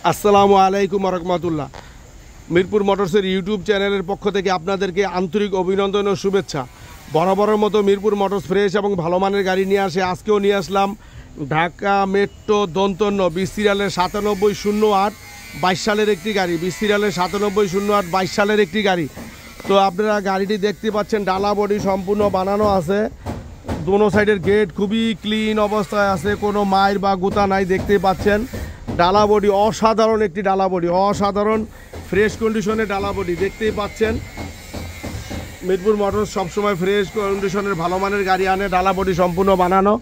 আসসালামু আলাইকুম রহমতুল্লাহ। মিরপুর মোটরসের ইউটিউব চ্যানেলের পক্ষ থেকে আপনাদেরকে আন্তরিক অভিনন্দন ও শুভেচ্ছা। বরাবরের মতো মিরপুর মোটরস ফ্রেশ এবং ভালো মানের গাড়ি নিয়ে আসে। আজকেও নিয়ে আসলাম ঢাকা মেট্রো দন্তন্য 20 সিরিয়ালের 9708 22 সালের একটি গাড়ি। 20 সিরিয়ালের 9708 22 সালের একটি গাড়ি। তো আপনারা গাড়িটি দেখতে পাচ্ছেন, ডালা বডি সম্পূর্ণ বানানো আছে। দোনো সাইডের গেট খুবই ক্লিন অবস্থায় আছে, কোনো মাইর বা গুতা নাই। দেখতেই পাচ্ছেন ডালা বডি অসাধারণ একটি ডালা বডি, অসাধারণ ফ্রেশ কন্ডিশনের ডালা বডি দেখতেই পাচ্ছেন। মিরপুর মোটরস সবসময় ফ্রেশ কন্ডিশনের ভালো মানের গাড়ি আনে। ডালা বডি সম্পূর্ণ বানানো,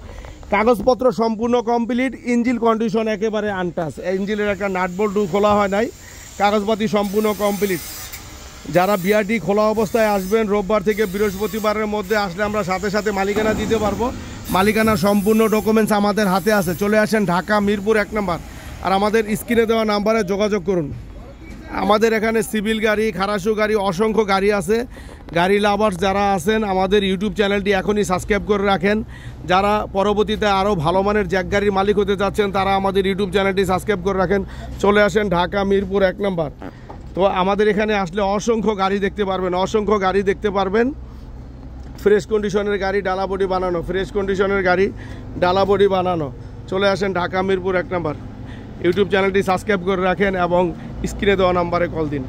কাগজপত্র সম্পূর্ণ কমপ্লিট, ইঞ্জিন কন্ডিশন একেবারে আনটাচ। ইঞ্জিনের একটা নাট বল্টু খোলা হয় নাই, কাগজপাতি সম্পূর্ণ কমপ্লিট। যারা বিআরটি খোলা অবস্থায় আসবেন রোববার থেকে বৃহস্পতিবারের মধ্যে আসলে আমরা সাথে সাথে মালিকানা দিতে পারবো। মালিকানা সম্পূর্ণ ডকুমেন্টস আমাদের হাতে আছে। চলে আসেন ঢাকা মিরপুর 1 নম্বর, আর আমাদের স্ক্রিনে দেওয়া নাম্বারে যোগাযোগ করুন। আমাদের এখানে সিভিল গাড়ি, খারাসু গাড়ি, অসংখ্য গাড়ি আছে। গাড়ি লাভার্স যারা আছেন আমাদের ইউটিউব চ্যানেলটি এখনই সাবস্ক্রাইব করে রাখেন। যারা পরবর্তীতে আরও ভালো মানের জ্যাক গাড়ির মালিক হতে যাচ্ছেন তারা আমাদের ইউটিউব চ্যানেলটি সাবস্ক্রাইব করে রাখেন। চলে আসেন ঢাকা মিরপুর 1 নম্বর। তো আমাদের এখানে আসলে অসংখ্য গাড়ি দেখতে পারবেন, অসংখ্য গাড়ি দেখতে পারবেন। ফ্রেশ কন্ডিশনের গাড়ি, ডালা বডি বানানো, ফ্রেশ কন্ডিশনের গাড়ি, ডালা বডি বানানো। চলে আসেন ঢাকা মিরপুর 1 নম্বর। ইউটিউব চ্যানেলটি সাবস্ক্রাইব করে রাখেন এবং স্ক্রিনে দেওয়া নাম্বারে কল দিন।